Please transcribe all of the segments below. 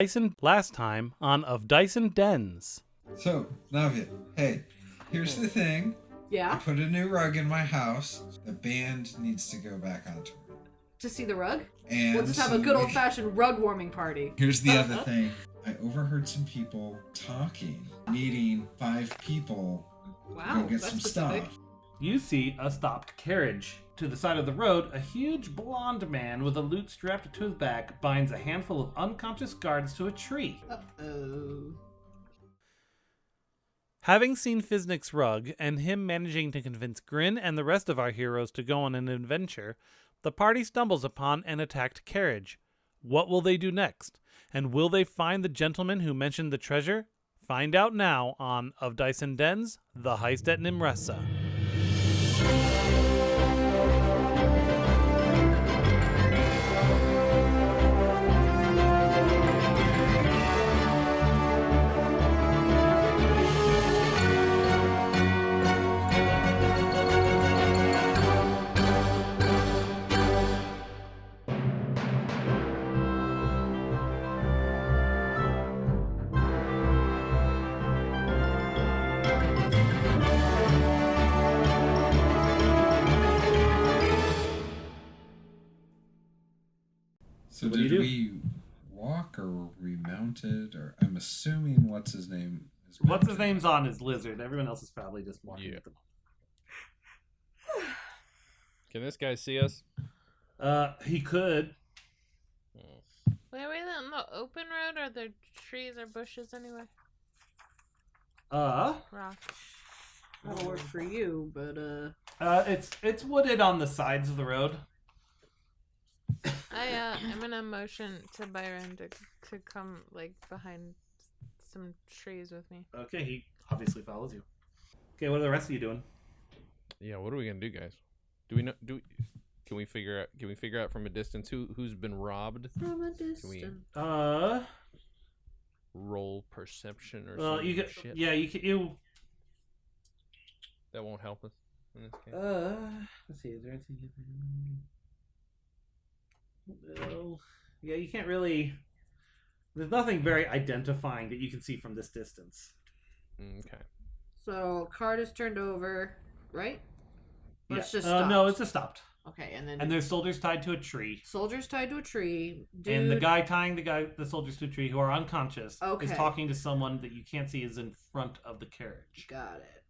Dyson last time on Of Dyson Dens. So, Navia, hey, here's the thing. I Yeah? put a new rug in my house. The band needs to go back on tour. To see the rug? And We'll just have a good old-fashioned rug warming party. Here's the other thing. I overheard some people talking, needing 5 people to Wow, go get that's some specific. stuff. You see a stopped carriage. To the side of the road, a huge blonde man with a lute strapped to his back binds a handful of unconscious guards to a tree. Uh-oh. Having seen Fiznik's rug and him managing to convince Grin and the rest of our heroes to go on an adventure, the party stumbles upon an attacked carriage. What will they do next? And will they find the gentleman who mentioned the treasure? Find out now on Of Dyson Dens, The Heist at Nimressa. So What do you did do? we walk or were we mounted? Or I'm assuming what's his name is What's his mounted. name's on his lizard. Everyone else is probably just walking with him. Can this guy see us? He could. Wait, are we on the open road? Are there trees or bushes anywhere? Rock. That'll work for you, but, It's wooded on the sides of the road. I'm gonna motion to Byron to come, like, behind some trees with me. Okay, he obviously follows you. Okay, what are the rest of you doing? Yeah, what are we gonna do, guys? Do we know? Can we figure out from a distance who's been robbed? from a we- distance. Roll perception or Well, some you get, shit. yeah, you That won't help us in this case. let's see, is there anything? No. Yeah, you can't really. There's nothing very identifying that you can see from this distance. Okay. So, cart is turned over, right? Or Yeah. it's just No, stopped? it's just stopped. Okay, and then And there's soldiers tied to a tree. soldiers tied to a tree. Dude, And the guy tying the soldiers to a tree who are unconscious Okay. is talking to someone that you can't see is in front of the carriage. Got it.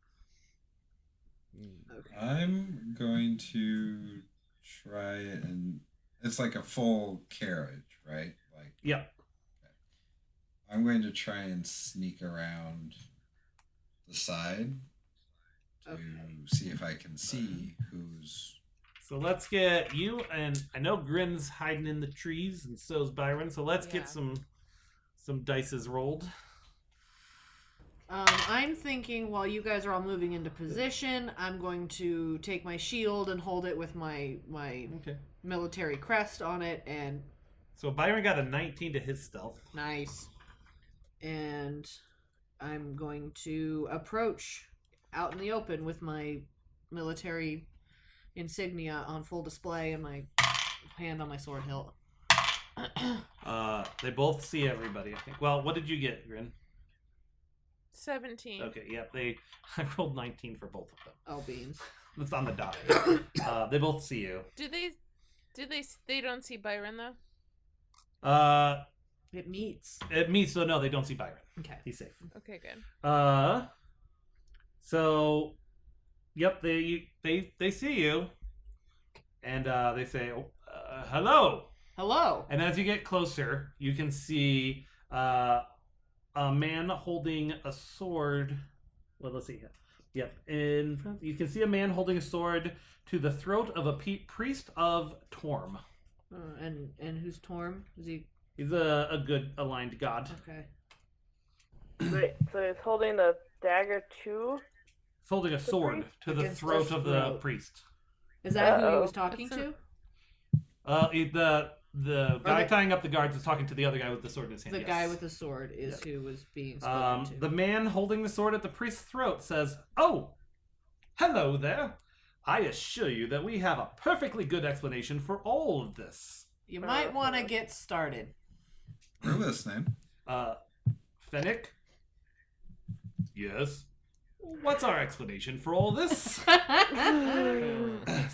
Okay. I'm going to try and it's like a full carriage, right? Like Yep. I'm going to try and sneak around the side to Okay. see if I can see who's. So let's get you, and I know Grin's hiding in the trees, and so's Byron. So let's Yeah. get some dices rolled. I'm thinking while you guys are all moving into position, I'm going to take my shield and hold it with my Okay. military crest on it, and So Byron got a 19 to his stealth. nice. And I'm going to approach out in the open with my military insignia on full display and my hand on my sword hilt. They both see everybody, I think. Well, what did you get, Grin? 17. Okay, yep. I rolled 19 for both of them. Oh, beans. That's on the dot. They both see you. They don't see Byron though? It meets. It means so no, they don't see Byron. Okay. He's safe. Okay, good. So, yep, they see you, and they say, "Hello." Hello. And as you get closer, you can see a man holding a sword. Well, let's see. Yep, in front, you can see a man holding a sword to the throat of a priest of Torm. And who's Torm? Is he He's a good aligned god. okay? Wait, so he's holding the dagger too? He's holding a sword to the Against throat the of the throat. priest. Is that who he Uh-oh. was talking That's to? The guy the- tying up the guards is talking to the other guy with the sword in his hand. The yes. guy with the sword is who was being spoken to. The man holding the sword at the priest's throat says, "Oh, hello there. I assure you that we have a perfectly good explanation for all of this." You might want to get started. We're listening. Fennec? Yes? What's our explanation for all this?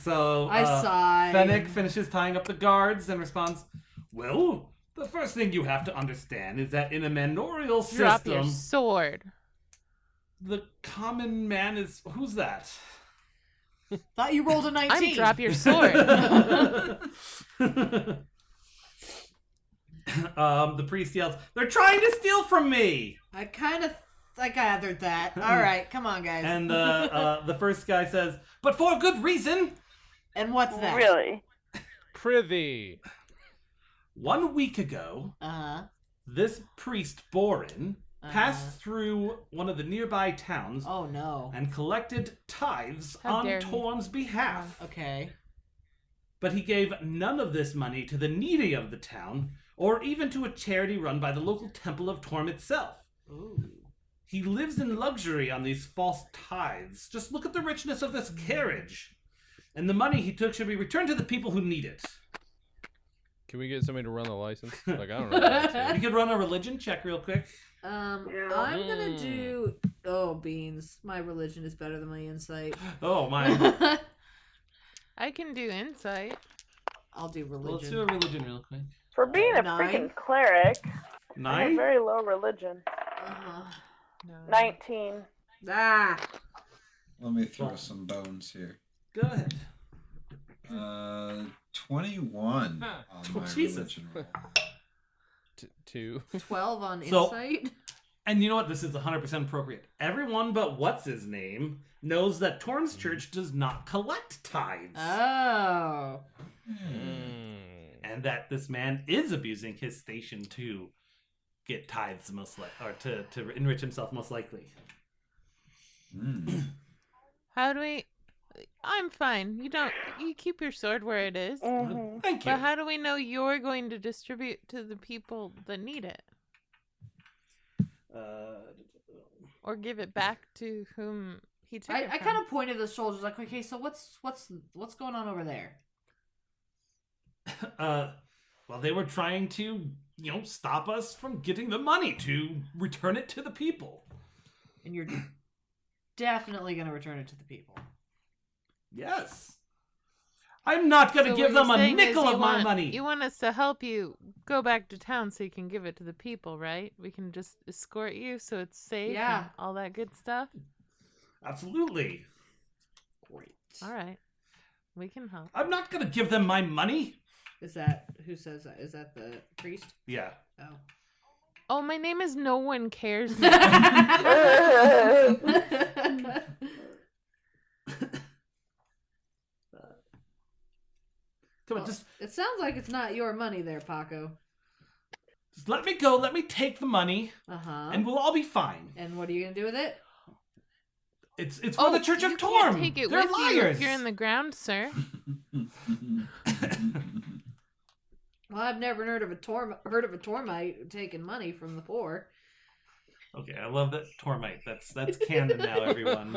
So, I sigh. Fennec finishes tying up the guards and responds, well, the first thing you have to understand is that in a manorial Drop your system, sword. the common man is... Who's that? Thought you rolled a 19. I'm drop your sword. The priest yells, they're trying to steal from me! I gathered that. All right, come on, guys. And the first guy says, but for a good reason! And what's that? Really? Prithee. 1 week ago, this priest, Borin, passed through one of the nearby towns Oh, no. and collected tithes How on dare he. Torm's behalf. Okay. But he gave none of this money to the needy of the town, or even to a charity run by the local temple of Torm itself. Ooh. He lives in luxury on these false tithes. Just look at the richness of this carriage. And the money he took should be returned to the people who need it. Can we get somebody to run the license? Like, I don't know. What that's You could run a religion check real quick. I'm gonna do... Oh, beans. My religion is better than my insight. Oh, my. I can do insight. I'll do Let's religion. do a religion real quick. For being a 9? freaking cleric, I have 9? very low religion. No. 19. Ah! Let me throw some bones here. Go ahead. 21 on my Jesus. religion roll. 2. 12 on So- insight? And you know what? This is 100% appropriate. Everyone but what's-his-name knows that Torm's church does not collect tithes. Oh. And that this man is abusing his station to get tithes or to enrich himself most likely. How do we... I'm fine. You keep your sword where it is. Mm-hmm. Thank you. But how do we know you're going to distribute to the people that need it? Or give it back to whom he took it I from? kind of pointed to the soldiers like, okay, so what's going on over there? Well, they were trying to, stop us from getting the money to return it to the people. And you're definitely going to return it to the people. Yes. I'm not going to So give what them you're a saying is nickel you of my want- money. You want us to help you go back to town so you can give it to the people, right? We can just escort you so it's safe Yeah. and all that good stuff. Absolutely. Great. All right. We can help. I'm not going to give them my money. Is that, who says that? Is that the priest? Yeah. Oh. Oh, my name is No One Cares. Come on, just It sounds like it's not your money there, Paco. let me go. Let me take the money, Uh-huh. and we'll all be fine. And what are you going to do with it? It's for the Church of you Torm. can't take it They're with you liars. if you're in the ground, sir. Well, I've never heard of a Tormite taking money from the poor. Okay, I love that Tormite. That's canon now, everyone.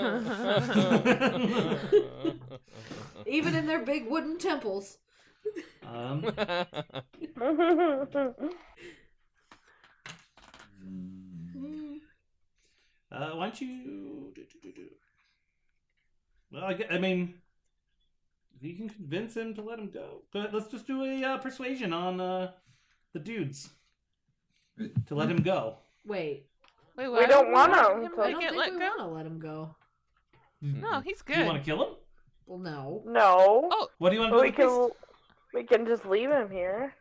Even in their big wooden temples. Why don't you do? Well, I mean, if you can convince him to let him go, but let's just do a persuasion on the dudes to let him go. Wait. Wait, We don't want him him to- I to don't get think let we go? want to let him go. No, he's Do you want good. to kill him? Well, no. No. Oh, What do you want to do? We with the can we can just leave him here.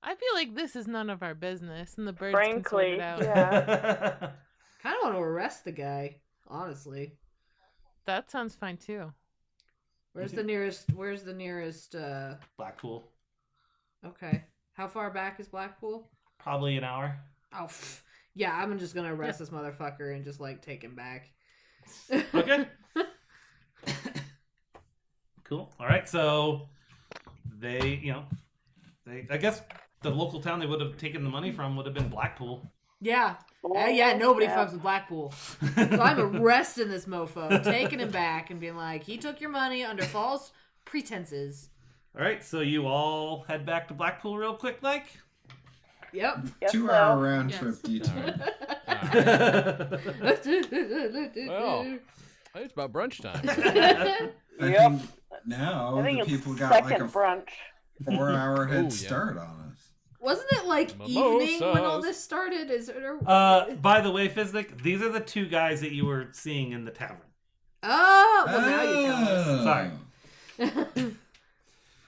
I feel like this is none of our business, and the birds can sort Frankly, it out. yeah. priest? Kind of want to arrest the guy, honestly. That sounds fine too. Where's Mhm. the nearest, Blackpool. okay. How far back is Blackpool? Probably an hour. Oh, yeah, I'm just gonna arrest this motherfucker and just, like, take him back. Okay. Cool. All right. So they, I guess the local town they would have taken the money from would have been Blackpool. Yeah. Yeah, nobody Yeah. fucks with Blackpool. So I'm arresting this mofo, taking him back and being like, he took your money under false pretenses. All right. So you all head back to Blackpool real quick, like. Yep. Guess 2-hour so. round Yes. trip detour. Well, it's about brunch time. I Yep. think now I think the it's people got like second a brunch. 4-hour Oh, head yeah. start on us. Wasn't it like evening when all Mimosas. this started? Is it? By the way, Fiznik, these are the two guys that you were seeing in the tavern. Oh, well now you tell us. Sorry.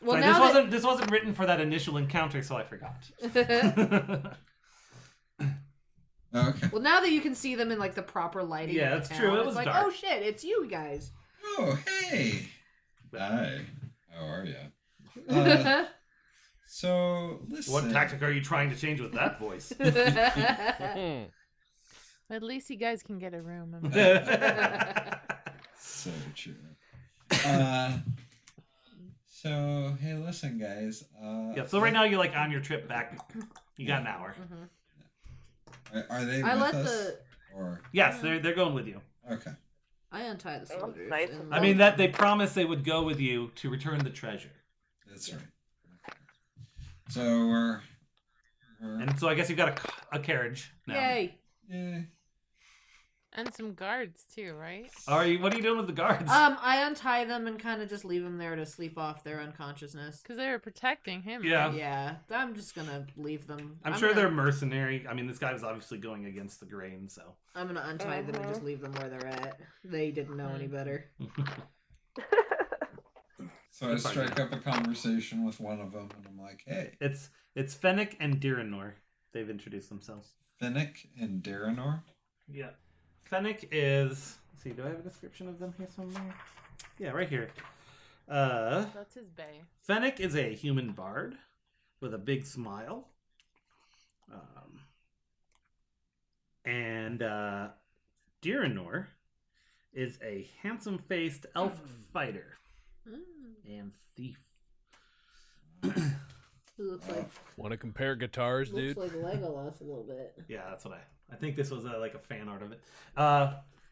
Well, Sorry, now this wasn't written for that initial encounter, so I forgot. Okay. well, now that you can see them in like the proper lighting. Yeah, of the that's town, true. It it's was like, dark. oh shit, it's you guys. Oh, hey. Hi. How are you? So, listen. What tactic are you trying to change with that voice? At least you guys can get a room. So true. So, hey, listen, guys. Yeah, so right now you're like on your trip back. You got an hour. Are they I with let us? the Or Yes, they're going with you. okay. I untie the Oh, soldiers. nice. and- I mean that they promised they would go with you to return the treasure. That's right. So we're And so I guess you've got a carriage now. Yay. yeah. And some guards too, right? What are you doing with the guards? I untie them and kind of just leave them there to sleep off their unconsciousness. Because they were protecting him. Yeah. right? Yeah, I'm just gonna leave them. I'm sure gonna, they're mercenary. I mean, this guy was obviously going against the grain, so. I'm gonna untie them and just leave them where they're at. They didn't know any better. So I That's fine, strike up a conversation with one of them, and I'm like, "Hey, It's Fennec and Diranor. They've introduced themselves. Finnick and Daranor." Yeah. Fennec is. Let's see, do I have a description of them here somewhere? Yeah, right here. That's his bay. Fennec is a human bard with a big smile. And Diranor is a handsome-faced elf fighter and thief. Who looks like Want to compare guitars, dude? Legolas a little bit. Yeah, that's what I think this was like a fan art of it.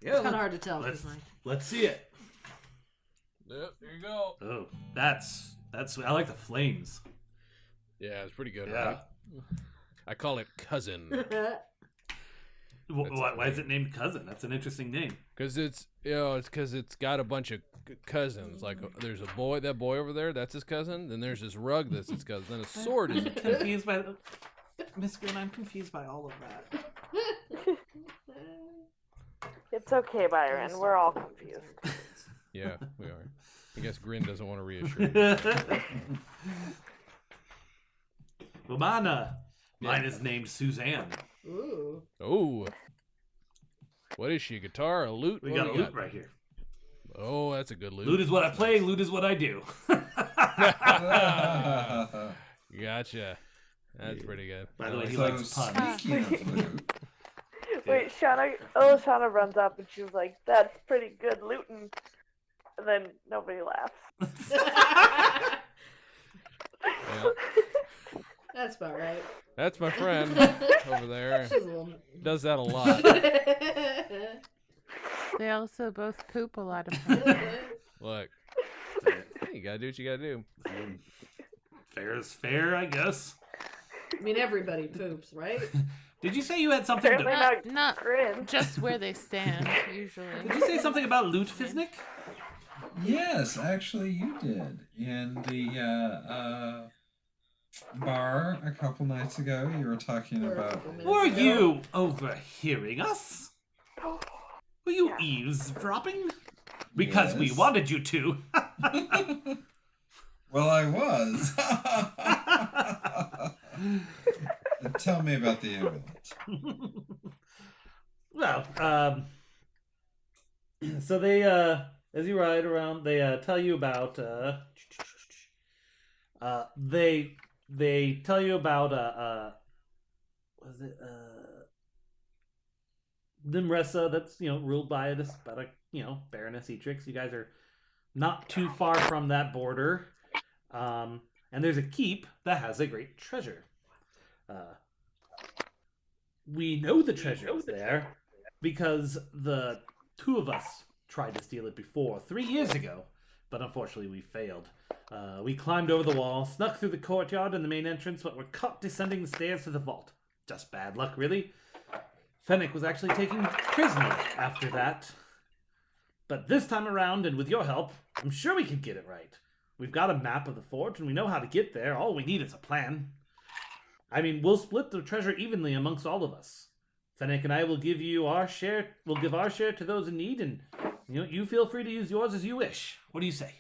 It's kind of hard to tell. Let's, 'cause let's see it. Yep, there you go. Oh, that's I like the flames. Yeah, it's pretty good, Yeah. right? I call it cousin. my- Why is it named Cousin? That's an interesting name. Because it's because it's got a bunch of cousins. Like there's that boy over there, that's his cousin. Then there's this rug, that's his cousin. Then a sword is his cousin. Confused by Miss Green. I'm confused by all of that. It's okay, Byron. We're all confused. Yeah, we are. I guess Grin doesn't want to reassure me. Well, mine is named Suzanne. Ooh. Oh, what is she? A guitar, a lute? We What got do a we lute right here. Oh, that's a good lute. Lute is what I play. Lute is what I do. Gotcha. That's pretty good. By the way, he So likes puns. speaking of loot, Wait, Shauna runs up and she was like, "That's pretty good looting," and then nobody laughs. Yeah. That's about right. That's my friend over there. She's a little... Does that a lot. They also both poop a lot of times. Look, hey, you gotta do what you gotta do. Fair is fair, I guess. I mean, everybody poops, right? Did you say you had something Apparently to... not Not Grin. just where they stand, usually. Did you say something about loot, Fiznik? yes, actually, you did in the bar a couple nights ago. You were talking about. Were you overhearing us? Were you eavesdropping? Because we Yes. wanted you to. Well, I was. Tell me about the amulet. Well, so they, as you ride around, they tell you about, they tell you about, was it, Nimressa, that's, ruled by this, about a, Baroness Etrix. You guys are not too far from that border. And there's a keep that has a great treasure. We know the treasure is there because the two of us tried to steal it before 3 years ago, but unfortunately we failed. We climbed over the wall, snuck through the courtyard and the main entrance, but were caught descending the stairs to the vault. Just bad luck, really. Fennec was actually taken prisoner after that. But this time around, and with your help, I'm sure we can get it right. We've got a map of the fort, and we know how to get there. All we need is a plan. I mean, we'll split the treasure evenly amongst all of us. Fennec and I will give you our share. We'll give our share to those in need, and you feel free to use yours as you wish. What do you say?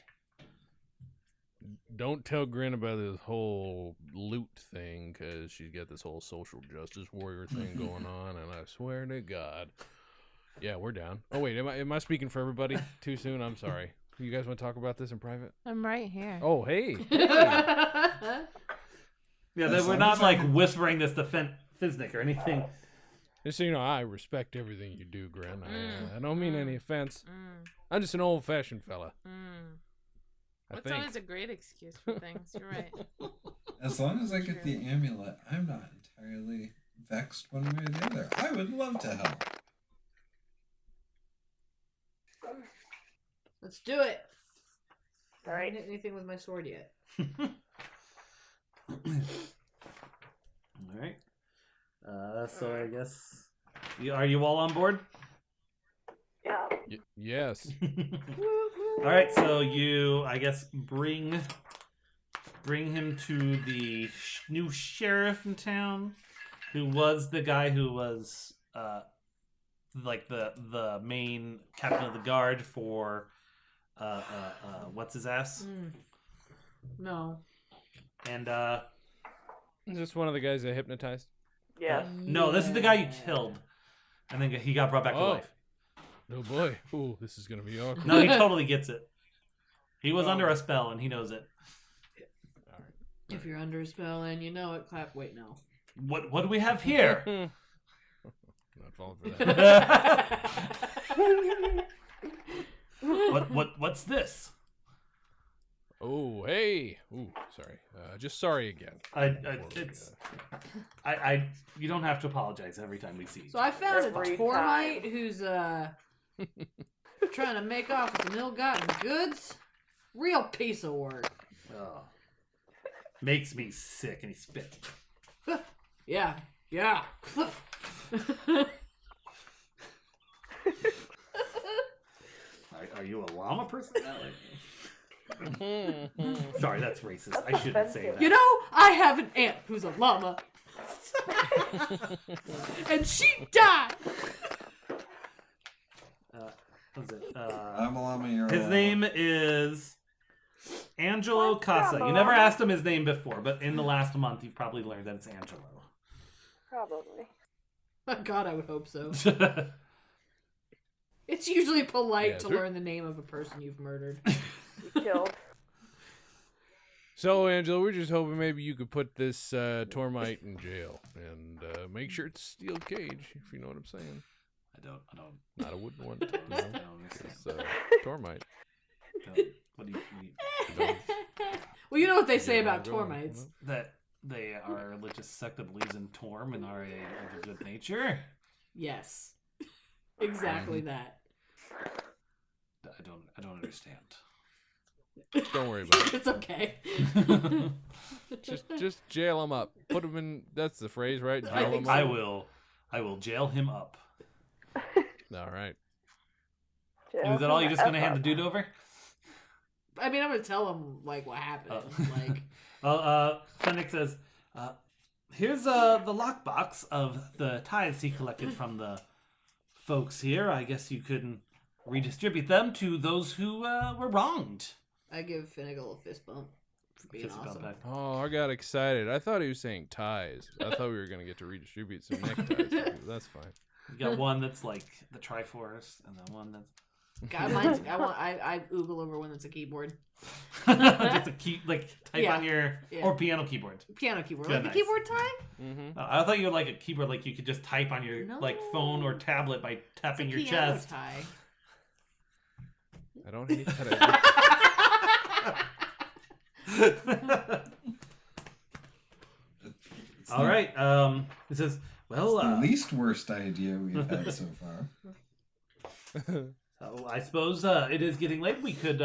Don't tell Grin about this whole loot thing, because she's got this whole social justice warrior thing going on, and I swear to God. Yeah, we're down. Oh, wait, am I speaking for everybody too soon? I'm sorry. You guys want to talk about this in private? I'm right here. Oh, hey. Yeah, As we're long not as like I'm- whispering this to Fiznik or anything. Just so you know, I respect everything you do, Grin. I don't mean any offense. Mm, I'm just an old-fashioned fella. mm. I That's think. always a great excuse for things. You're right. As long as I get the amulet, I'm not entirely vexed one way or the other. I would love to help. Let's do it. I Alright. haven't hit anything with my sword yet. All right. So I guess are you all on board? Yeah. Yes. All right. So you, I guess, bring him to the new sheriff in town, who was the guy who was like the main captain of the guard for what's his ass, No. and Is this one of the guys that hypnotized? Yes. no, this is the guy you killed, and then he got brought back to Oh. life. Oh, boy. Ooh, this is going to be awkward. No, he totally gets it. He was under a spell, and he knows it. All right. If you're under a spell and you know it, clap. Wait, no. What do we have here? Not falling for that. What's this? Oh, hey. Ooh, sorry. Just sorry again. You don't have to apologize every time we see you. So I found a Every Tormite who's trying to make off with some ill-gotten goods. Real piece of work. Oh. Makes me sick, and he spit. Yeah. Yeah. Are you a llama person now? Sorry, that's racist. I shouldn't say that. You know, I have an aunt who's a llama. And she died. What's it? I'm a llama, you're a His llama. name is Angelo What's Casa. up, You never Mama? asked him his name before, but in the last month, you've probably learned that it's Angelo. Probably. God, I would hope so. It's usually polite Yeah, to sure. learn the name of a person you've murdered. Killed. So, Angela, we're just hoping maybe you could put this Tormite in jail and make sure it's steel cage, if you know what I'm saying. I don't. Not a wooden one. I don't understand. It's Tormite. What do you mean? Well, you know what they say Yeah, about go on. Tormites. That they are a religious sect that believes in Torm and are of a good nature? Yes. Exactly that. I don't understand. Don't worry about it. It's okay. Just jail him up. Put him in. That's the phrase, right? I Jail think him so. up. I will jail him up. All right. And is that all? You're just gonna hand the dude over? I mean, I'm gonna tell him like what happened. Like, Well, Fennec says, here's the lockbox of the tithes he collected from the folks here. I guess you could redistribute them to those who were wronged. I give Finnegal a fist bump for being Fist bump awesome. back. Oh, I got excited. I thought he was saying ties. I thought we were gonna get to redistribute some neckties. That's fine. You got one that's like the Triforce, and then one that's God, I oogle over one that's a keyboard, just a key, like type Yeah. on your Yeah. or piano keyboard. piano keyboard, Good, like nice. the keyboard tie. Mm-hmm. I thought you were like a keyboard, like you could just type on your like phone or No. tablet by It's a tapping your piano chest. tie. I don't hate that. It's All the- right. It says, well, The least worst idea we've had so far. I suppose it is getting late. We could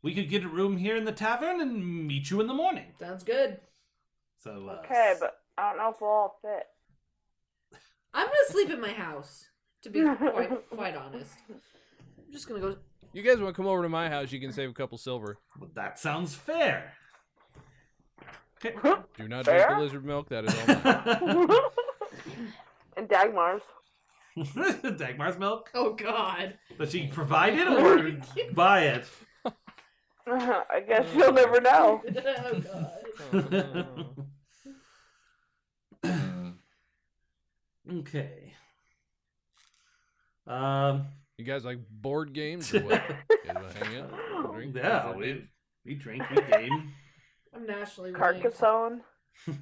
we could get a room here in the tavern and meet you in the morning. Sounds good. So Okay, but I don't know if we'll all fit. I'm gonna sleep in my house. To be quite honest, I'm just gonna go. You guys want to come over to my house? You can save a couple silver. well, that sounds fair. Okay. Do not Fair? drink the lizard milk. That is all mine. And Dagmar's. Dagmar's milk? Oh God. Does she provide it or buy it? I guess you'll never know. Oh God. Okay. You guys like board games or what? You guys want to hang out? Drink? Yeah, Board games? we drink, we game. I'm nationally ranked. Carcassonne.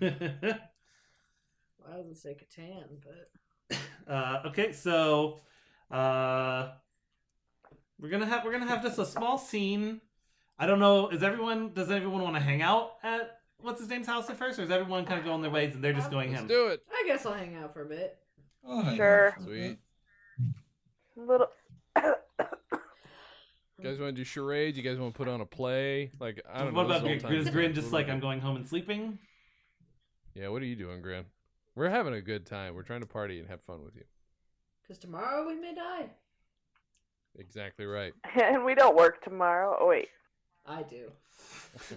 I would say Catan, but Okay, so we're gonna have just a small scene. I don't know. Does everyone want to hang out at what's his name's house at first, or is everyone kind of going their ways and they're just going Let's him? do it. I guess I'll hang out for a bit. Sure. Sweet. Little. You guys want to do charades? You guys want to put on a play? Like, I don't What know. about is Grin just like I'm going home and sleeping? Yeah, what are you doing, Grin? We're having a good time. We're trying to party and have fun with you. Because tomorrow we may die. Exactly right. And we don't work tomorrow. Oh, wait. I do.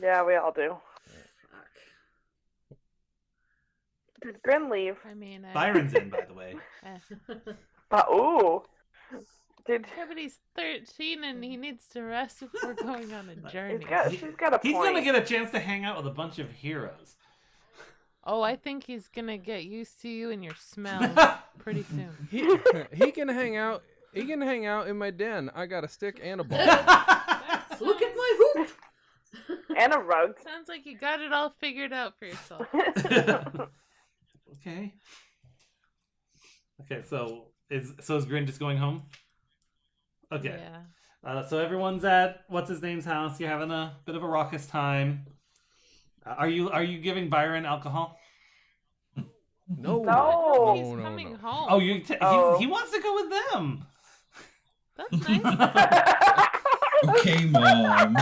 Yeah, we all do. Fuck. Did Grin leave? I mean, Byron's in, by the way. Ooh. Did Everybody's 13 and he needs to rest before going on a journey. she's got a He's point. gonna get a chance to hang out with a bunch of heroes. Oh, I think he's gonna get used to you and your smell pretty soon. He can hang out. He can hang out in my den. I got a stick and a ball. Look at my hoop. And a rug. Sounds like you got it all figured out for yourself. Okay. Okay, so is Grin just going home? Okay. Yeah. So everyone's at what's his name's house. You're having a bit of a raucous time. Are you giving Byron alcohol? No. No. He's no, coming no. home. Oh, Oh. he wants to go with them. That's nice. Okay, Mom.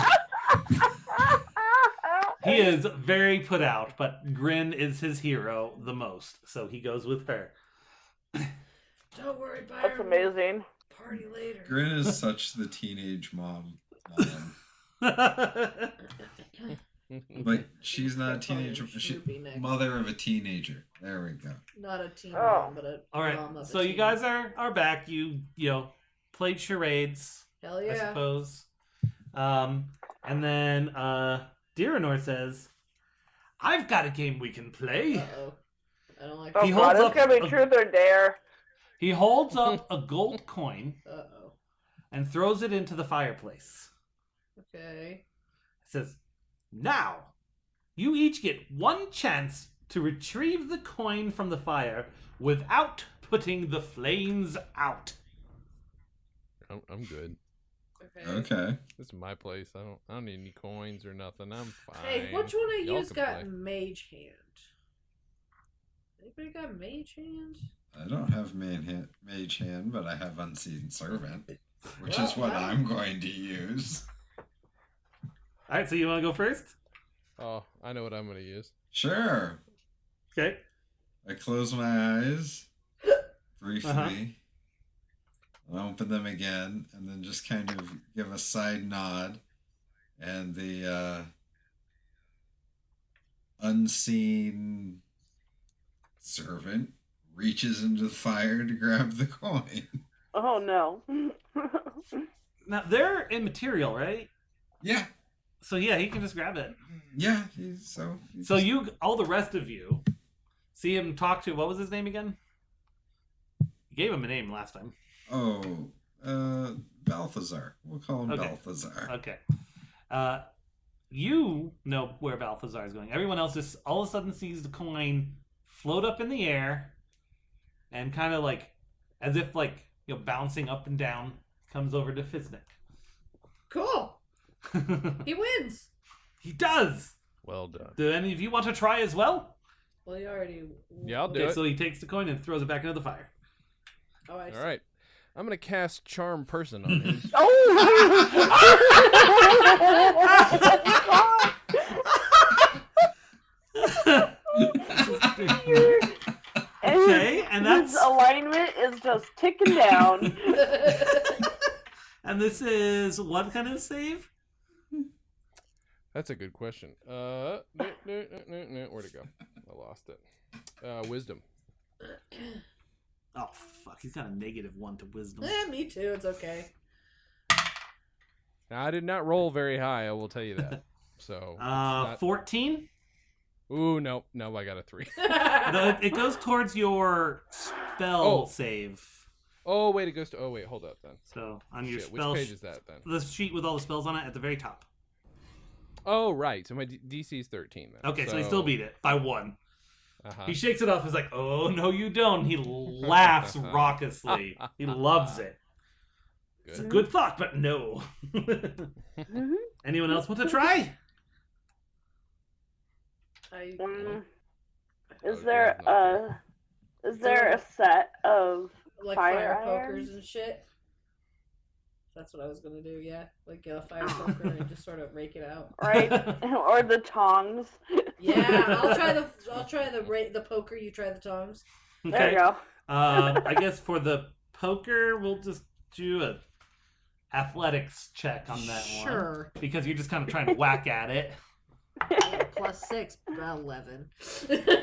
He is very put out, but Grin is his hero the most, so he goes with her. Don't worry, Byron. That's amazing. Party later. Grin is such the teenage mom. But she's not a teenager. She's Snoopy next. mother of a teenager. There we go. Not a teen Oh. mom, but a All right, mom of a so you teen. guys are back. You played charades, Hell I yeah. suppose. And then Diranor says, "I've got a game we can play." Uh-oh. I don't like Oh He god, holds it's up gonna be a- truth or dare. He holds up a gold coin Uh-oh. and throws it into the fireplace. Okay. It says, "Now, you each get one chance to retrieve the coin from the fire without putting the flames out." I'm good. Okay. Okay. This is my place. I don't need any coins or nothing. I'm fine. Hey, which one of Y'all you's can got play. mage hand? Anybody got mage hand? I don't have mage hand, but I have unseen servant, which Well, is what well. I'm going to use. All right, so you want to go first? Oh, I know what I'm gonna use. Sure. Okay. I close my eyes briefly. Uh-huh. I open them again, and then just kind of give a side nod, and the unseen servant reaches into the fire to grab the coin. Oh no. Now, they're immaterial, right? Yeah, So yeah, he can just grab it. yeah. So all the rest of you, see him talk to, what was his name again? You gave him a name last time. Oh, Balthazar. We'll call him Okay. Balthazar. Okay. You know where Balthazar is going. Everyone else just all of a sudden sees the coin float up in the air and kind of like, as if like, bouncing up and down, comes over to Fiznik. Cool. He wins. He does! Well done. Do any of you want to try as well? Well, you already. Yeah, I'll do Okay, it. so he takes the coin and throws it back into the fire. Oh, I see. All right. I'm gonna cast Charm Person on him. Okay, and that's His alignment is just ticking down. and this is what kind of save? That's a good question. Where'd it go? I lost it. Wisdom. Oh fuck, he's got a -1 to wisdom. Me too. It's okay. Now, I did not roll very high. I will tell you that. So. Not... 14. Ooh, no, I got a 3. No, it goes towards your spell save. Oh wait, it goes to. Oh wait, hold up then. So on your spell. Which page is that then? The sheet with all the spells on it at the very top. Oh right, so my DC is 13 then. Okay, so he still beat it by 1. Uh-huh. He shakes it off. He's like, "Oh no, you don't." He laughs raucously. He loves it. Good. It's a good thought, but no. Anyone else want to try? Is there a set of like fire pokers irons? and shit? That's what I was gonna do. Yeah, like get a fire poker and just sort of rake it out. Right, or the tongs. Yeah, I'll try the poker. You try the tongs. There you go. I guess for the poker, we'll just do a athletics check on that one. Sure. Because you're just kind of trying to whack at it. +6, 11.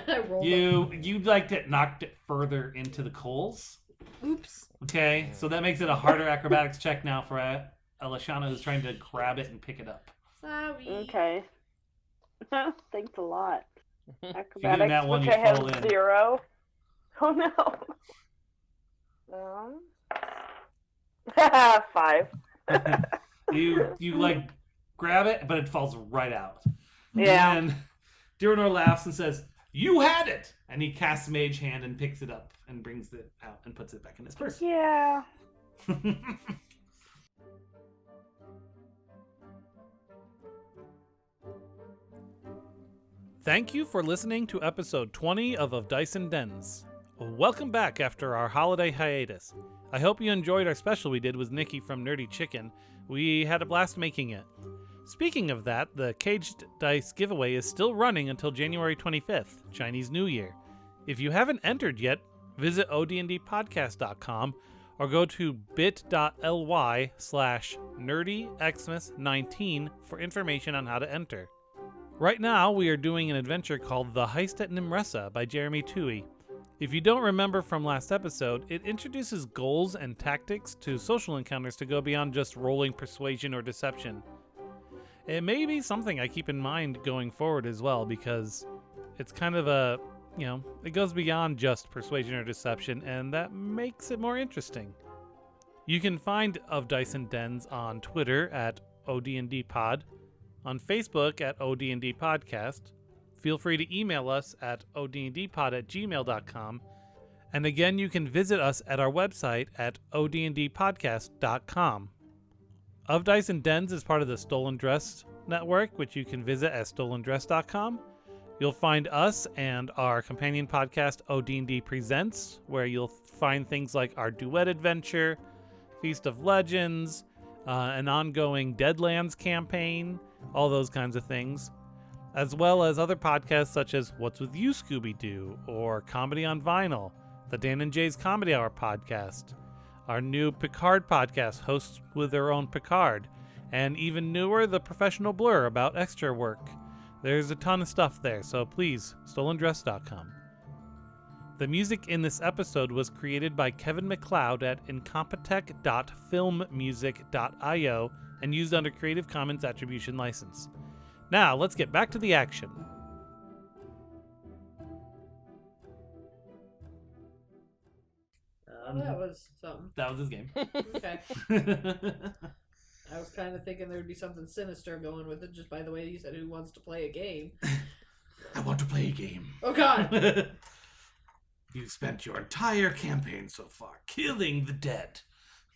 I rolled You liked it, knocked it further into the coals. Oops. Okay, so that makes it a harder acrobatics check now for Alashana, who's trying to grab it and pick it up. Sorry. Okay. Thanks a lot. that Acrobatics, one, which you I have fall in. 0. Oh no. 5. You like grab it, but it falls right out. Yeah. And Diranor laughs and says, "You had it!" And he casts Mage Hand and picks it up and brings it out and puts it back in his purse. Yeah. Thank you for listening to episode 20 of Dice and Dens. Welcome back after our holiday hiatus. I hope you enjoyed our special we did with Nikki from Nerdy Chicken. We had a blast making it. Speaking of that, the Caged Dice giveaway is still running until January 25th, Chinese New Year. If you haven't entered yet, visit odndpodcast.com or go to bit.ly/nerdyxmas19 for information on how to enter. Right now, we are doing an adventure called The Heist at Nimressa by Jeremy Toohey. If you don't remember from last episode, it introduces goals and tactics to social encounters to go beyond just rolling persuasion or deception. It may be something I keep in mind going forward as well, because it's kind of it goes beyond just persuasion or deception, and that makes it more interesting. You can find Of Dice and Dens on Twitter at ODNDpod, on Facebook at ODND Podcast. Feel free to email us at odndpod@gmail.com. And again, you can visit us at our website at odndpodcast.com. Of Dice and Dens is part of the Stolen Dress Network, which you can visit at stolendress.com. You'll find us and our companion podcast, OD&D Presents, where you'll find things like our duet adventure, Feast of Legends, an ongoing Deadlands campaign, all those kinds of things, as well as other podcasts such as What's With You, Scooby-Doo, or Comedy on Vinyl, the Dan and Jay's Comedy Hour podcast, our new Picard podcast, hosts with their own Picard, and even newer, The Professional Blur about extra work. There's a ton of stuff there, so please, stolendress.com. The music in this episode was created by Kevin MacLeod at incompetech.filmmusic.io and used under Creative Commons Attribution License. Now, let's get back to the action. That was something. That was his game. Okay. I was kind of thinking there would be something sinister going with it, just by the way you said who wants to play a game. I want to play a game. Oh, God. You've spent your entire campaign so far killing the dead.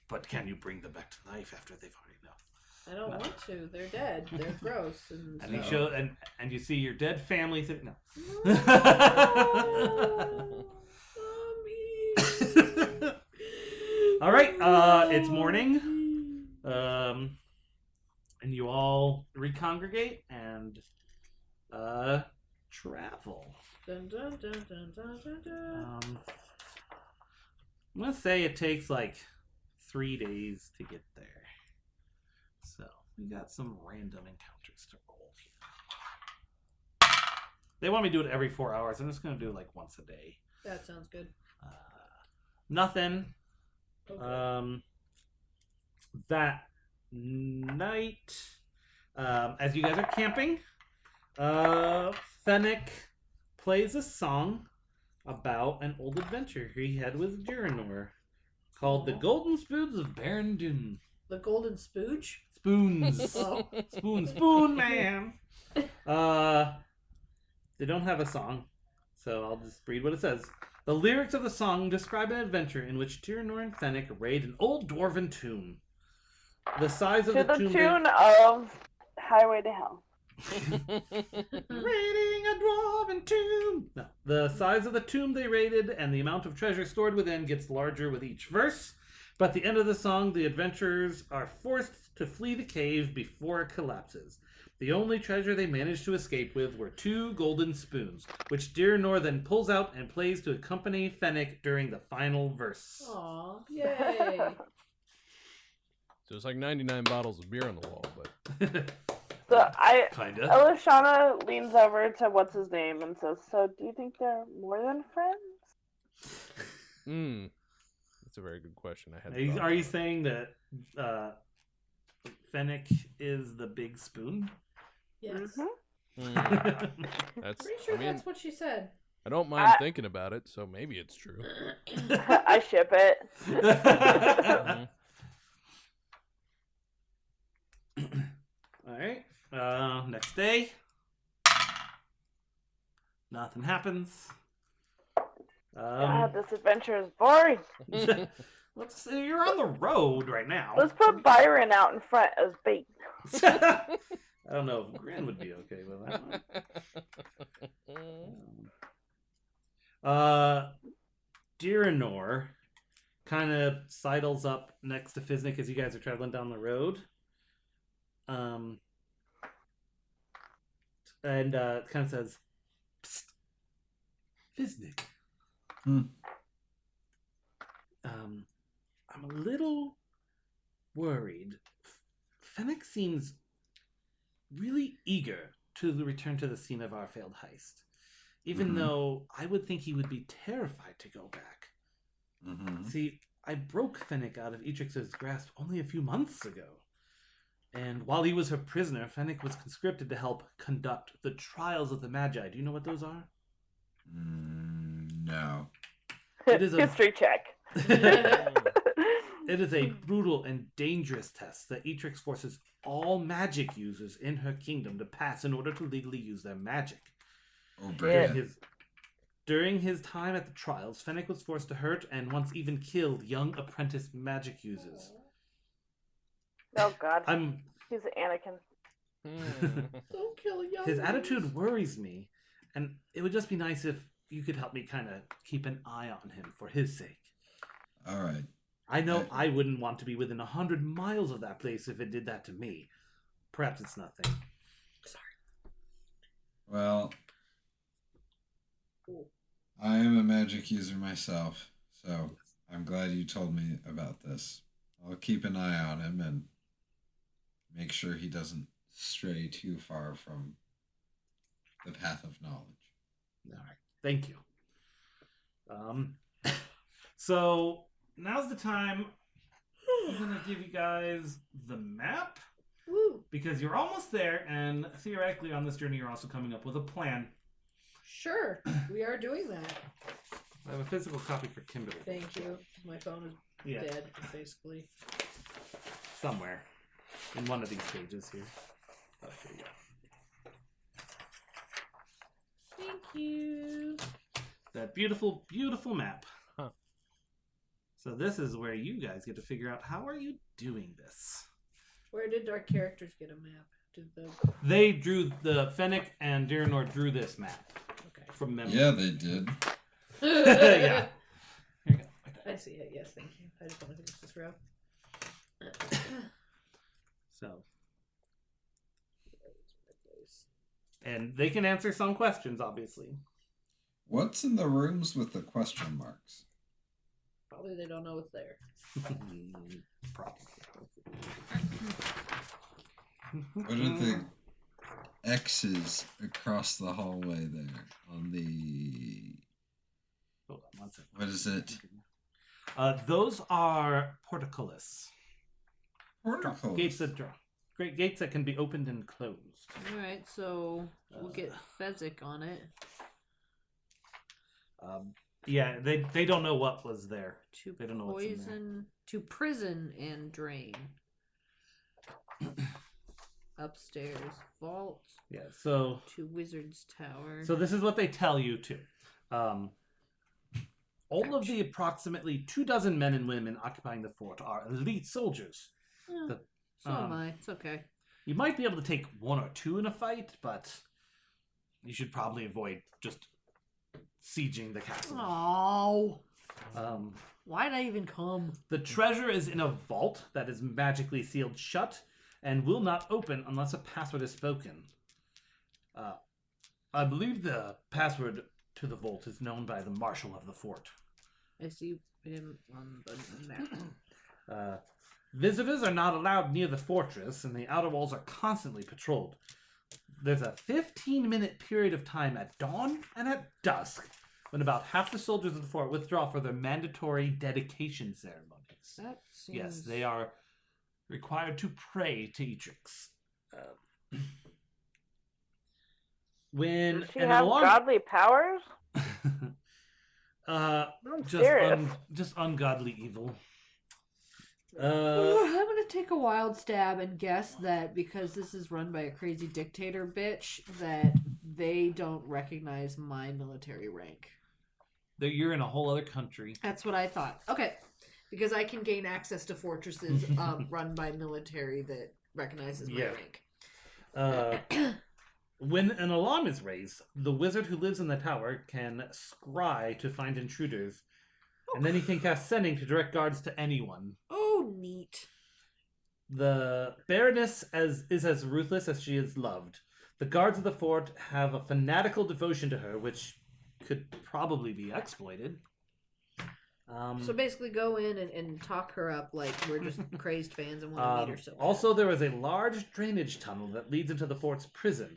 But can you bring them back to life after they've already known? I don't want to. They're dead. They're gross. And you show and you see your dead family sitting. No. All right, it's morning. And you all recongregate and travel. Dun, dun, dun, dun, dun, dun, dun. I'm gonna say it takes like 3 days to get there. So we got some random encounters to roll here. They want me to do it every 4 hours. I'm just gonna do it like once a day. That sounds good. Nothing. Okay. That night, as you guys are camping, Fennec plays a song about an old adventure he had with Durinor called The Golden Spoons of Baron Dune. The Golden Spooge? Spoons. Oh. Spoon, man. They don't have a song, so I'll just read what it says. The lyrics of the song describe an adventure in which Durinor and Fennec raid an old dwarven tomb. The size of To the the tomb... tune of Highway to Hell. Raiding a dwarven tomb. No, the size of the tomb they raided and the amount of treasure stored within gets larger with each verse. But at the end of the song, the adventurers are forced to flee the cave before it collapses. The only treasure they managed to escape with were 2 golden spoons, which Durinor then pulls out and plays to accompany Fennec during the final verse. Aw, yay. So it's like 99 bottles of beer on the wall, but So Kinda. Elishana leans over to what's his name and says, "So do you think they're more than friends?" that's a very good question. I had. Are you saying that Fennec is the big spoon? Yes. That's. Pretty sure I mean, that's what she said. I don't mind thinking about it, so maybe it's true. I ship it. All right. Next day. Nothing happens. God, this adventure is boring. Let's see, you're on the road right now. Let's put Byron out in front as bait. I don't know if Grin would be okay with that. Durinor kind of sidles up next to Fiznik as you guys are traveling down the road. And kind of says, "Psst, Fiznik. I'm a little worried. Fennec seems really eager to return to the scene of our failed heist, even though I would think he would be terrified to go back. See, I broke Fennec out of Etrix's grasp only a few months ago. And while he was her prisoner, Fennec was conscripted to help conduct the trials of the Magi. Do you know what those are? No. It is a- History check. It is a brutal and dangerous test that Etrix forces all magic users in her kingdom to pass in order to legally use their magic. Oh, brilliant. During his time at the trials, Fennec was forced to hurt and once even killed young apprentice magic users. Oh God, I'm he's Anakin. Don't kill young His ones. attitude worries me, and it would just be nice if you could help me kind of keep an eye on him for his sake. All right. I know I wouldn't want to be within 100 miles of that place if it did that to me. Perhaps it's nothing. Well, I am a magic user myself, so I'm glad you told me about this. I'll keep an eye on him and make sure he doesn't stray too far from the path of knowledge. All right. Thank you. So now's the time. I'm gonna give you guys the map Woo. because you're almost there, and theoretically on this journey you're also coming up with a plan. Sure, we are doing that. I have a physical copy for Kimberly. Thank you. My phone is Yeah, dead, basically. somewhere in one of these pages here. Oh, here you go. Thank you. That beautiful, beautiful map. Huh. So this is where you guys get to figure out how are you doing this. Where did our characters get a map? Did the They drew the Fennec and Durinor drew this map okay? from memory. Yeah, they did. Yeah. Here you go. Right I I see it. Yes, thank you. I just want to finish this row. So, and they can answer some questions, obviously. What's in the rooms with the question marks? Probably they don't know it's there. Probably. What are the X's across the hallway there on the... Hold on 1 second. What is it? Those are portcullis. Portcullis. Gates that draw. Great gates that can be opened and closed. Alright, so we'll get Fezzik on it. Yeah, they don't know what was there. To They don't know what's in there. poison, to prison and drain. Upstairs, vault Yeah, so to wizard's tower. this is what they tell you too. All of the approximately 24 men and women occupying the fort are elite soldiers. Yeah, The- so am I. It's okay. You might be able to take 1 or 2 in a fight, but you should probably avoid just sieging the castle. Oh, Um, why'd I even come? the treasure is in a vault that is magically sealed shut and will not open unless a password is spoken. I believe the password to the vault is known by the marshal of the fort. I see him on the map. Visitors are not allowed near the fortress, and the outer walls are constantly patrolled. There's a 15-minute period of time at dawn and at dusk when about half the soldiers of the fort withdraw for their mandatory dedication ceremonies. That seems... Yes, they are required to pray to Etrix. When Does she an have alarm, godly powers? I'm serious. just ungodly evil. I'm gonna take a wild stab and guess that because this is run by a crazy dictator bitch, that they don't recognize my military rank. That you're in a whole other country. That's what I thought. Okay, because I can gain access to fortresses run by military that recognizes my rank. When an alarm is raised, the wizard who lives in the tower can scry to find intruders, and then he can cast sending to direct guards to anyone. Oh, neat. The Baroness is as ruthless as she is loved. The guards of the fort have a fanatical devotion to her, which could probably be exploited. So basically go in and talk her up like we're just crazed fans and want to meet her so bad. Also, there is a large drainage tunnel that leads into the fort's prison.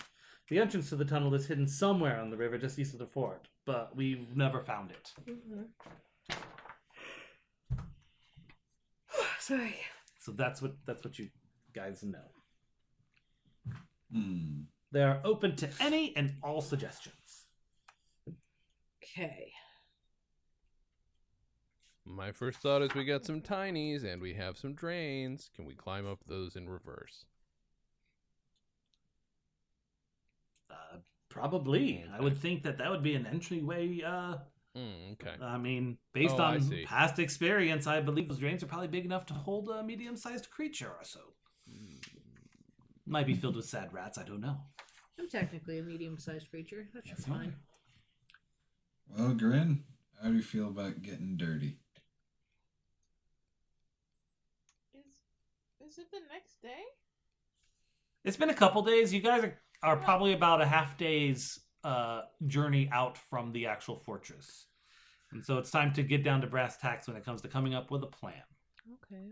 The entrance to the tunnel is hidden somewhere on the river just east of the fort, but we've never found it. Mm-hmm. Sorry. So that's what you guys know. Hmm. They are open to any and all suggestions. Okay. My first thought is we got some tinies and we have some drains. Can we climb up those in reverse? Probably. I would think that would be an entryway. Okay. I mean, based Oh, I on see. past experience, I believe those drains are probably big enough to hold a medium-sized creature or so. Might be filled with sad rats, I don't know. I'm technically a medium-sized creature. That's That's fine. Well, Grin, how do you feel about getting dirty? Is it the next day? It's been a couple days. You guys are probably about a half day's journey out from the actual fortress. And so it's time to get down to brass tacks when it comes to coming up with a plan. Okay.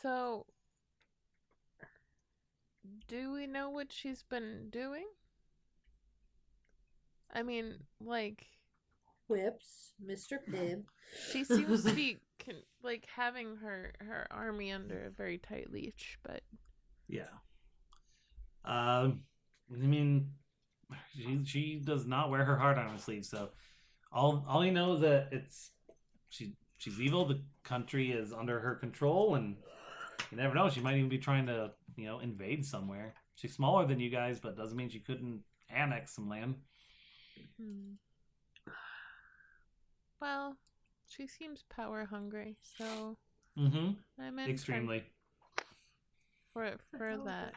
So, do we know what she's been doing? I mean, like, Whips, Mr. Pibb. she seems to be having her army under a very tight leash, but Yeah. I mean, she does not wear her heart on her sleeve, so all you know is that she's evil. The country is under her control, and you never know. She might even be trying to invade somewhere. She's smaller than you guys, but doesn't mean she couldn't annex some land. well, she seems power hungry, so Mm-hmm. I'm in Extremely. for that.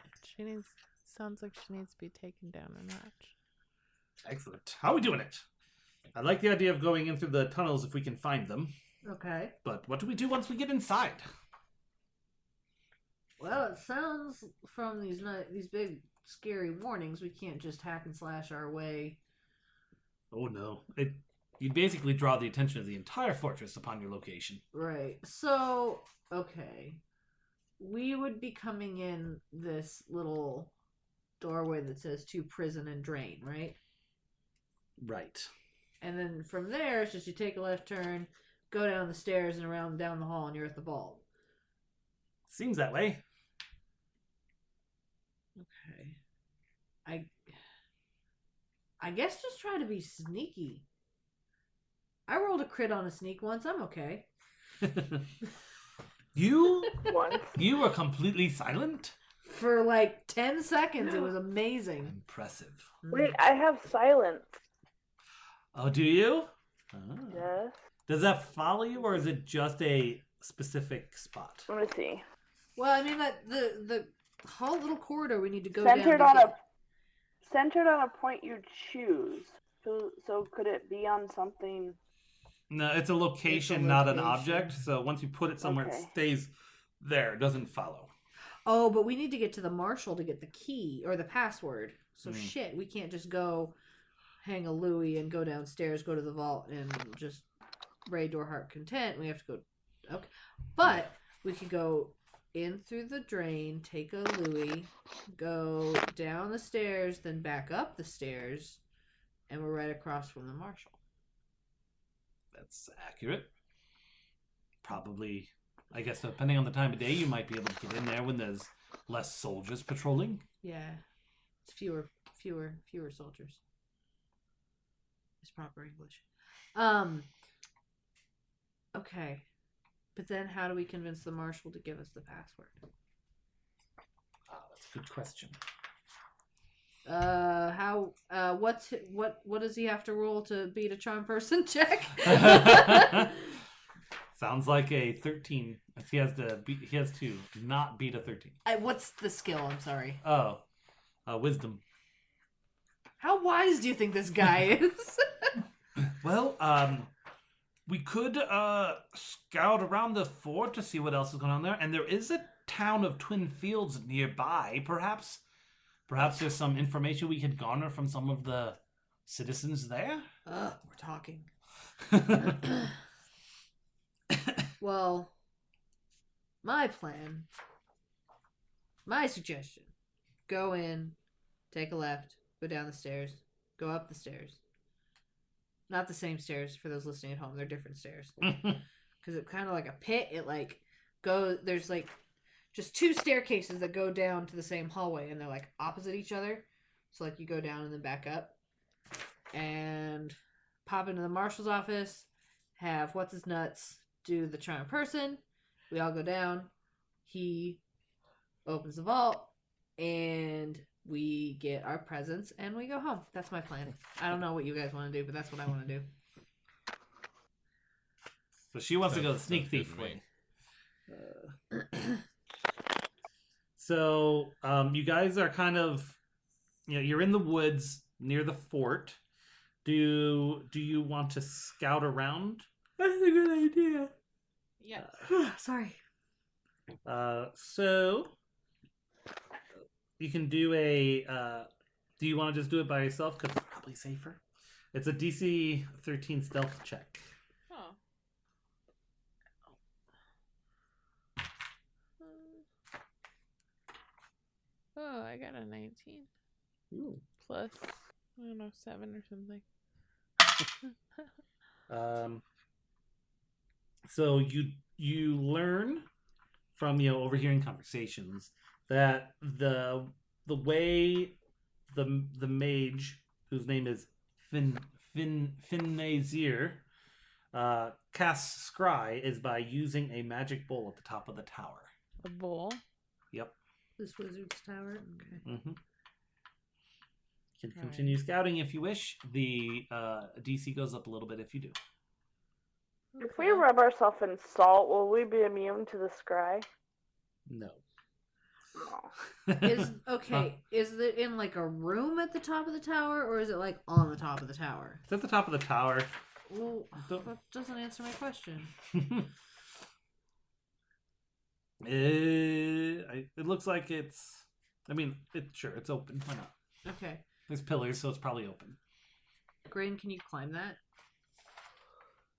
Sounds like she needs to be taken down a notch. Excellent. How are we doing it? I like the idea of going in through the tunnels if we can find them. Okay. But what do we do once we get inside? Well, it sounds from these big scary warnings we can't just hack and slash our way. Oh no. You'd basically draw the attention of the entire fortress upon your location. Right. So, okay. We would be coming in this little doorway that says to prison and drain, right? Right. And then from there, it's just you take a left turn, go down the stairs and around down the hall, and you're at the vault. Seems that way. Okay. I guess just try to be sneaky. I rolled a crit on a sneak once. I'm okay. You Once. were completely silent? For like 10 seconds, it was amazing. Impressive. Wait, I have silence. Oh, do you? Ah. Yes. Does that follow you, or is it just a specific spot? Let me see. Well, I mean that the whole little corridor we need to go Centered down. on a point you choose. So could it be on something? No, it's a location, It's a not an location. object. So once you put it somewhere, Okay. it stays there. It doesn't follow. Oh, but we need to get to the marshal to get the key or the password. So Hmm. shit, we can't just go hang a Louis and go downstairs, go to the vault, and just raid door heart content. We have to go. Okay, but we could go in through the drain, take a Louis, go down the stairs, then back up the stairs, and we're right across from the marshal. That's accurate. Probably, I guess, depending on the time of day, you might be able to get in there when there's less soldiers patrolling. Yeah, it's fewer soldiers. It's proper English. Okay, but then how do we convince the marshal to give us the password? That's a good question. What does he have to roll to beat a charm person check? Sounds like a 13. He has to not beat a 13. What's the skill? I'm sorry. Oh, wisdom. How wise do you think this guy is? Well, we could scout around the fort to see what else is going on there, and there is a town of Twin Fields nearby. Perhaps there's some information we could garner from some of the citizens there. We're talking. Well, my suggestion: go in, take a left, go down the stairs, go up the stairs. Not the same stairs for those listening at home; they're different stairs. Because it's kind of like a pit. It like there's like just two staircases that go down to the same hallway, and they're like opposite each other. So like you go down and then back up, and pop into the marshal's office. Have what's his nuts do the charm person. We all go down. He opens the vault, and we get our presents, and we go home. That's my plan. I don't know what you guys want to do, but that's what I want to do. So she wants to go the sneak Sounds good thief to way. me. So you guys are kind of, you're in the woods near the fort. Do you want to scout around? That's a good idea. Yeah. Sorry. So you can do a. Do you want to just do it by yourself? Because it's probably safer. It's a DC 13 stealth check. Oh. Oh, I got a 19. Ooh. Plus, I don't know, 7 or something. So you learn from overhearing conversations that the way the mage, whose name is Finnazir, casts scry is by using a magic bowl at the top of the tower. A bowl? Yep. This wizard's tower. Okay. Mm-hmm. You can All continue scouting if you wish. The DC goes up a little bit if you do. If we rub ourselves in salt, will we be immune to the scry? No. Is Is it in like a room at the top of the tower, or is it like on the top of the tower? It's at the top of the tower. Well, that doesn't answer my question. It looks like it's. I mean, it's open. Why not? Okay, There's pillars, so it's probably open. Grin, can you climb that?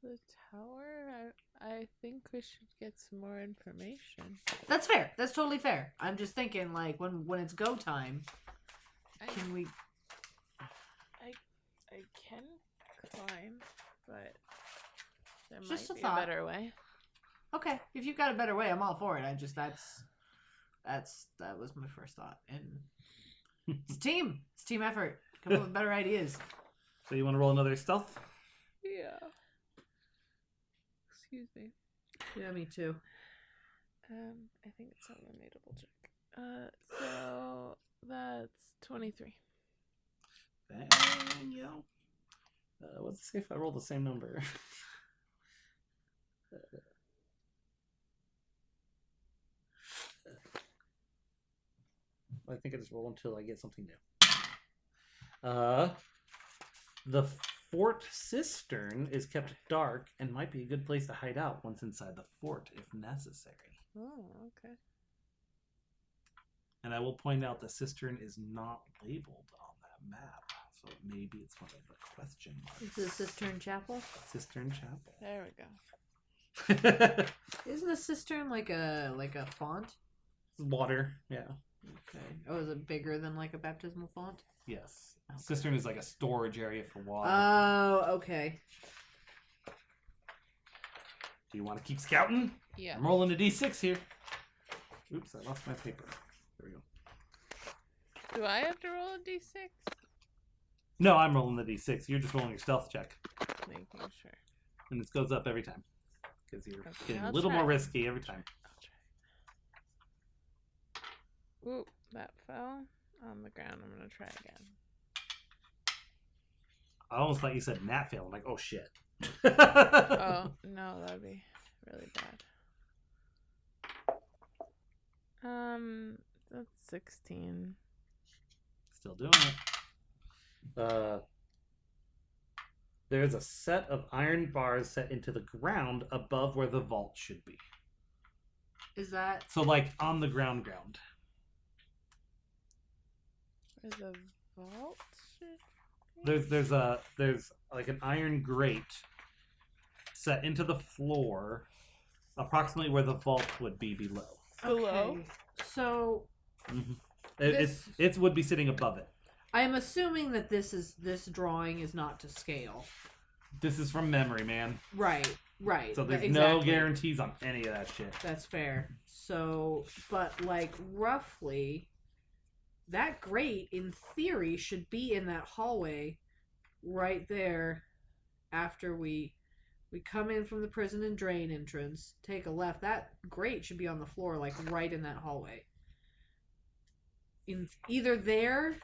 The tower? I think we should get some more information. That's fair. That's totally fair. I'm just thinking, like, when it's go time, can we? I can climb, but there Just might a be a thought. better way. Okay, if you've got a better way, I'm all for it. I just that was my first thought, and it's a team. It's a team effort. Come up with better ideas. So you want to roll another stealth? Yeah. Excuse me. Yeah, me too. I think it's on the double check. So that's 23. Bang, yo. What's it say if I roll the same number? I think I just roll until I get something new. The fort cistern is kept dark and might be a good place to hide out once inside the fort if necessary. Oh, okay. And I will point out the cistern is not labeled on that map, so maybe it's one of the question marks. It's a cistern chapel. Cistern chapel. There we go. Isn't a cistern like a font? Water, yeah. Okay. Oh, is it bigger than like a baptismal font? Yes. Cistern is like a storage area for water. Oh, okay. Do you want to keep scouting? Yeah. I'm rolling a d6 here. Oops, I lost my paper. There we go. Do I have to roll a d6? No, I'm rolling the d6. You're just rolling your stealth check. Making sure. And this goes up every time. Because you're Okay, getting a I'll little try. more risky every time. I'll try. Ooh, that fell on the ground. I'm gonna try again. I almost thought you said nat fail. I'm like, oh shit. Oh no, that'd be really bad. That's 16. Still doing it. There's a set of iron bars set into the ground above where the vault should be. Is that So like on the ground. Where the vault should be? There's like an iron grate set into the floor approximately where the vault would be below. Below? okay? So It would be sitting above it. I'm assuming that this drawing is not to scale. This is from memory, man. Right. So there's no exactly. guarantees on any of that shit. That's fair. So, but like roughly, that grate in theory should be in that hallway, right there. After we come in from the prison and drain entrance, take a left. That grate should be on the floor, like right in that hallway. In either there,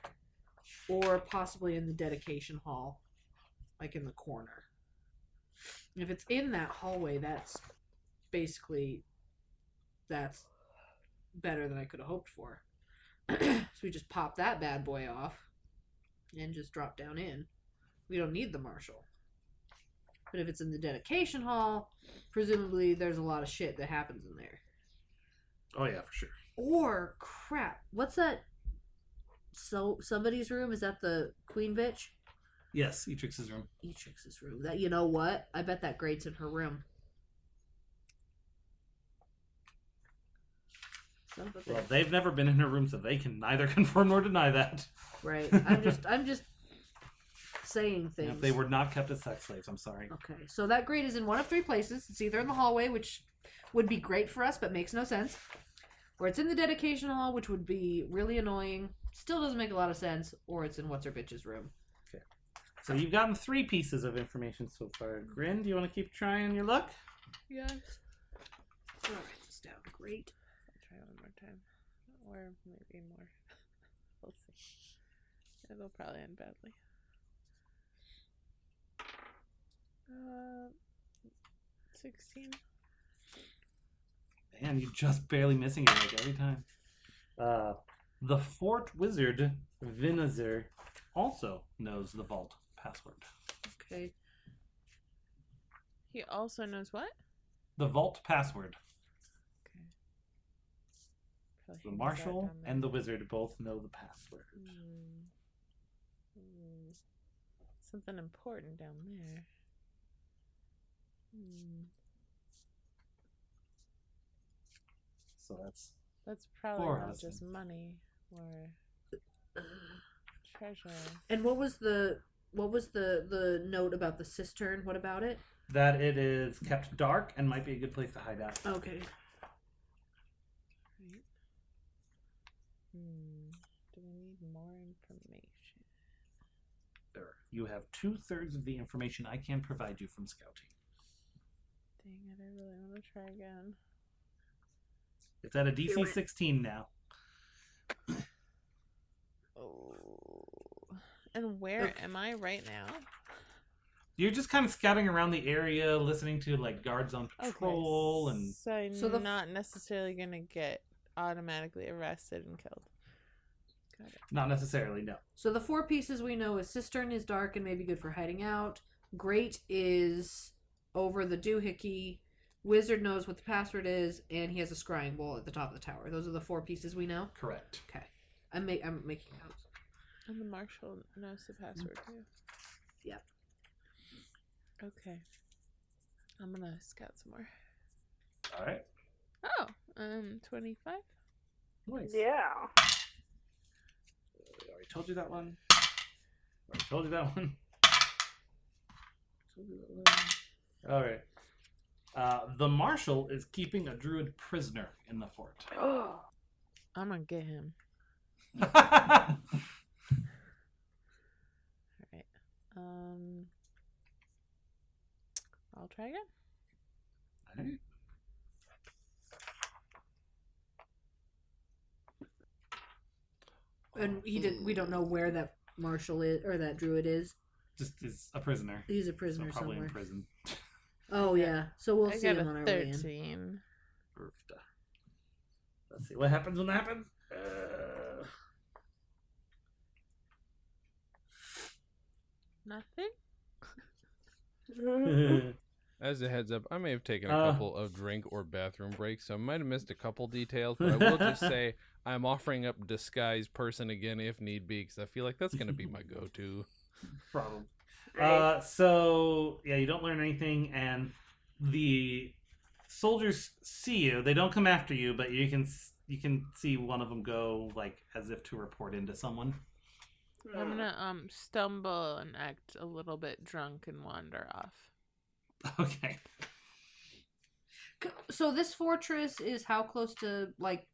or possibly in the dedication hall, like in the corner. If it's in that hallway, that's better than I could have hoped for. So we just pop that bad boy off and just drop down in. We don't need the marshal. But if it's in the dedication hall, presumably there's a lot of shit that happens in there. Oh yeah, for sure. Or crap, what's that? So somebody's room, is that the queen bitch? Yes, Etrix's room. Etrix's room. That, you know what? I bet that grate's in her room. Son of a bitch. Well, they've never been in her room, so they can neither confirm nor deny that. Right. I'm just saying things. Yeah, they were not kept as sex slaves. I'm sorry. Okay. So that grate is in one of three places. It's either in the hallway, which would be great for us, but makes no sense. Or it's in the dedication hall, which would be really annoying. Still doesn't make a lot of sense. Or it's in what's her bitch's room. Okay. So you've gotten 3 pieces of information so far. Grin, do you want to keep trying your luck? Yes. I'll write this down. Great. I'll try one more time. Or maybe more. We'll see. It'll probably end badly. 16. Man, you're just barely missing it like every time. The fort wizard, Vinazer, also knows the vault password. Okay. He also knows what? The vault password. Okay. Probably The hangs out marshal down there. and the wizard both know the password. Something important down there. So that's probably 4 out not of just 7. money or treasure. And what was the note about the cistern? What about it? That it is kept dark and might be a good place to hide out. Okay. Right. Do we need more information? Sure. You have 2/3 of the information I can provide you from scouting. Dang it, I really want to try again. It's at a DC 16 now. Oh. And where am I right now? You're just kind of scouting around the area, listening to like guards on patrol, and So I'm not necessarily gonna get automatically arrested and killed. Got it. not necessarily, no. So the 4 pieces we know is cistern is dark and maybe good for hiding out. Grate is over the doohickey. Wizard knows what the password is, and he has a scrying bowl at the top of the tower. Those are the 4 pieces we know. Correct. Okay, I'm making notes. And the marshal knows the password too. Yep. Okay. I'm gonna scout some more. All right. Oh, 25. Nice. Yeah. I already told you that one. Already told you that one. All right. The marshal is keeping a druid prisoner in the fort. I'm gonna get him. All Alright. I'll try again. right. And we don't know where that marshal is or that druid is. Just is a prisoner. He's a So prisoner probably somewhere. in prison. Oh yeah, so we'll I see got him a on our way in. 13. Let's see what happens when that happens. Nothing? As a heads up, I may have taken a couple of drink or bathroom breaks, so I might have missed a couple details, but I will just say I'm offering up disguise person again if need be, because I feel like that's going to be my go-to. Problem. Right. So yeah, you don't learn anything, and the soldiers see you. They don't come after you, but you can see one of them go like as if to report into someone. I'm gonna stumble and act a little bit drunk and wander off. Okay. So this fortress is how close to like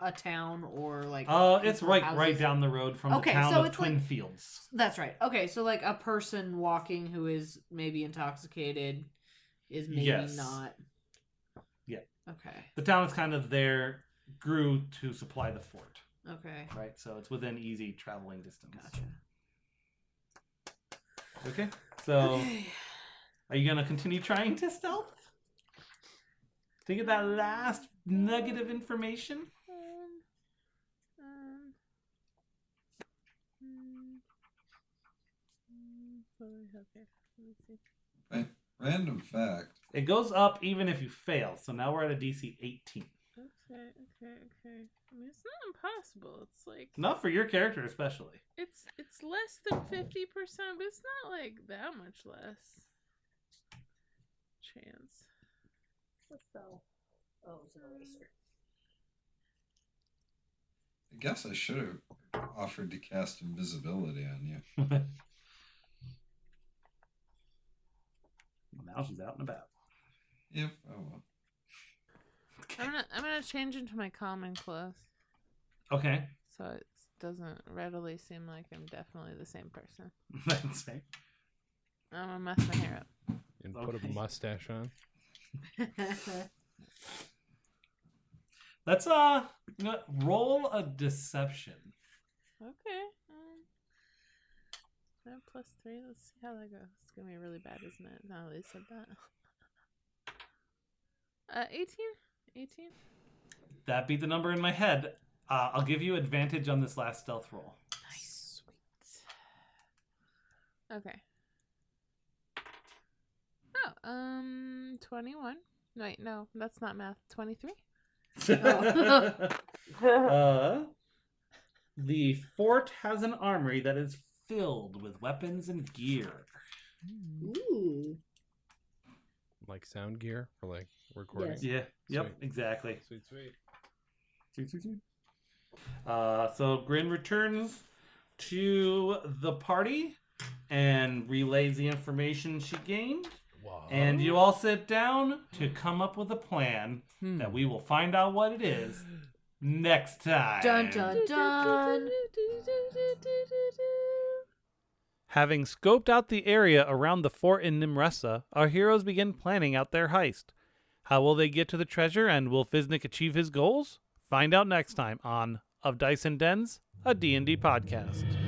a town or like? It's people, right houses? down the road from Okay, the town so of it's Twin like- Fields. That's right. Okay, so like a person walking who is maybe intoxicated is maybe Yes. not. Yeah. Okay. The town is kind of there, grew to supply the fort, Okay. right? So it's within easy traveling distance. Gotcha. Okay. So Okay. are you gonna continue trying to stealth to get that last nugget of information? Okay, let me see. Random fact. It goes up even if you fail. So now we're at a DC 18. Okay. I mean, it's not impossible. It's like Not for your character, especially. it's less than 50%, but it's not like that much less chance. What fell? Oh, it's an eraser. I guess I should have offered to cast invisibility on you. Now she's out and about. Yep. Oh well. I'm gonna change into my common clothes Okay. so it doesn't readily seem like I'm definitely the same person. That's fair. I'm gonna mess my hair up. And put Okay. a mustache on. Let's roll a deception. Okay. I have +3. Let's see how that goes. It's gonna be really bad, isn't it? Now that you said that. 18. 18. That beat the number in my head. I'll give you advantage on this last stealth roll. Nice. Sweet. Okay. Oh, 21. Wait, no, that's not math. 23. The fort has an armory that is filled with weapons and gear. Ooh. Like sound gear for like recording. Yes. Yeah. Yep. Sweet. Exactly. Sweet. So Grin returns to the party and relays the information she gained. Wow. And you all sit down to come up with a plan that we will find out what it is next time. Dun dun dun. Having scoped out the area around the fort in Nimressa, our heroes begin planning out their heist. How will they get to the treasure, and will Fiznik achieve his goals? Find out next time on Of Dice and Dens, a D&D podcast.